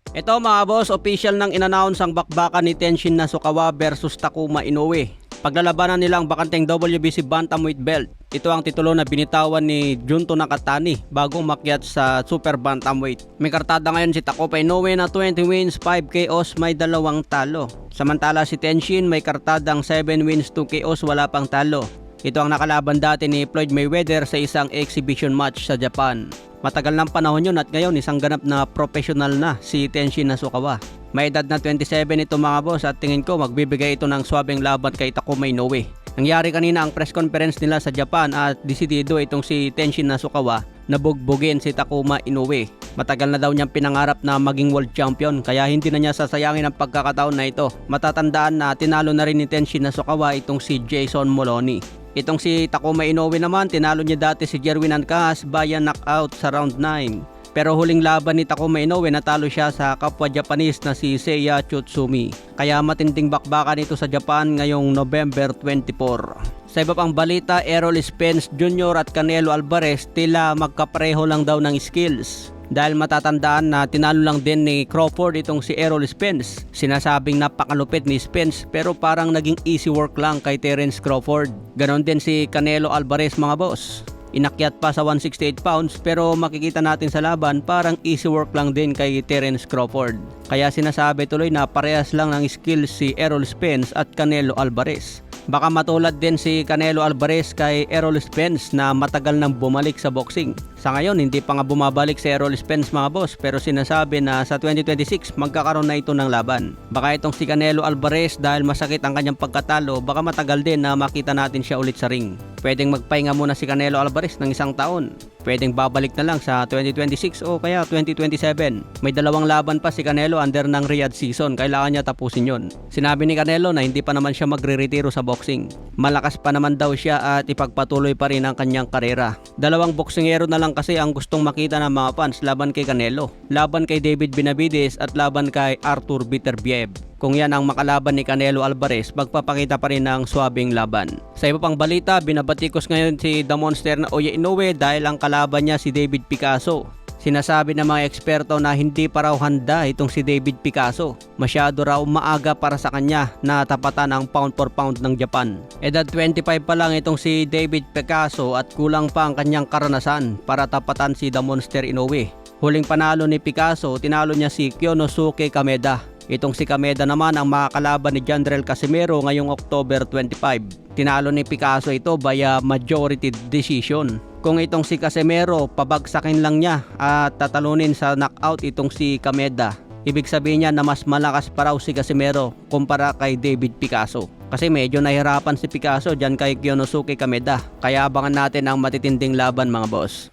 Ito mga boss, official nang in-announce ang bakbakan ni Tenshin Nasukawa versus Takuma Inoue. Paglalabanan nila ang bakanteng WBC Bantamweight belt. Ito ang titulo na binitawan ni Junto Nakatani bago umakyat sa Super Bantamweight. May kartada ngayon si Takuma Inoue na 20 wins, 5 KOs, may 2 talo. Samantala si Tenshin may kartadang 7 wins, 2 KOs, wala pang talo. Ito ang nakalaban dati ni Floyd Mayweather sa isang exhibition match sa Japan. Matagal ng panahon yun at ngayon isang ganap na professional na si Tenshin Nasukawa. May edad na 27 ito mga boss at tingin ko magbibigay ito ng swabing laban kay Takuma Inoue. Nangyari kanina ang press conference nila sa Japan at desidido itong si Tenshin Nasukawa na bugbugin si Takuma Inoue. Matagal na daw niyang pinangarap na maging world champion kaya hindi na niya sasayangin ang pagkakataon na ito. Matatandaan na tinalo na rin ni Tenshin Nasukawa itong si Jason Moloney. Itong si Takuma Inoue naman, tinalo niya dati si Jerwin Ancas via knockout sa round 9. Pero huling laban ni Takuma Inoue, natalo siya sa kapwa Japanese na si Seiya Tsutsumi. Kaya matinding bakbakan ito sa Japan ngayong November 24. Sa iba pang balita, Errol Spence Jr. at Canelo Alvarez tila magkapareho lang daw ng skills. Dahil matatandaan na tinalo lang din ni Crawford itong si Errol Spence. Sinasabing napakalupit ni Spence pero parang naging easy work lang kay Terence Crawford. Ganon din si Canelo Alvarez mga boss. Inakyat pa sa 168 pounds pero makikita natin sa laban parang easy work lang din kay Terence Crawford. Kaya sinasabi tuloy na parehas lang ng skills si Errol Spence at Canelo Alvarez. Baka matulad din si Canelo Alvarez kay Errol Spence na matagal nang bumalik sa boxing. Sa ngayon hindi pa nga bumabalik si Errol Spence mga boss pero sinasabi na sa 2026 magkakaroon na ito ng laban. Baka itong si Canelo Alvarez dahil masakit ang kanyang pagkatalo baka matagal din na makita natin siya ulit sa ring. Pwedeng magpahinga muna si Canelo Alvarez ng 1 taon. Pwedeng babalik na lang sa 2026 o kaya 2027. May 2 laban pa si Canelo under ng Riyadh season. Kailangan niya tapusin yon. Sinabi ni Canelo na hindi pa naman siya magre-retiro sa boxing. Malakas pa naman daw siya at ipagpatuloy pa rin ang kanyang karera. 2 boksingero na lang kasi ang gustong makita ng mga fans laban kay Canelo. Laban kay David Benavides at laban kay Arthur Beterbiev. Kung yan ang makalaban ni Canelo Alvarez, magpapakita pa rin ng swabing laban. Sa iba pang balita, binabatikos ngayon si The Monster na Oye Inoue dahil ang kalaban niya si David Picasso. Sinasabi ng mga eksperto na hindi pa raw handa itong si David Picasso. Masyado raw maaga para sa kanya na tapatan ang pound for pound ng Japan. Edad 25 pa lang itong si David Picasso at kulang pa ang kanyang karanasan para tapatan si The Monster Inoue. Huling panalo ni Picasso, tinalo niya si Kyonosuke Kameda. Itong si Kameda naman ang makakalaban ni Jandrel Casimero ngayong October 25. Tinalo ni Picasso ito via majority decision. Kung itong si Casimero, pabagsakin lang niya at tatalunin sa knockout itong si Kameda. Ibig sabihin niya na mas malakas pa raw si Casimero kumpara kay David Picasso. Kasi medyo nahirapan si Picasso dyan kay Kyonosuke Kameda. Kaya abangan natin ang matitinding laban mga boss.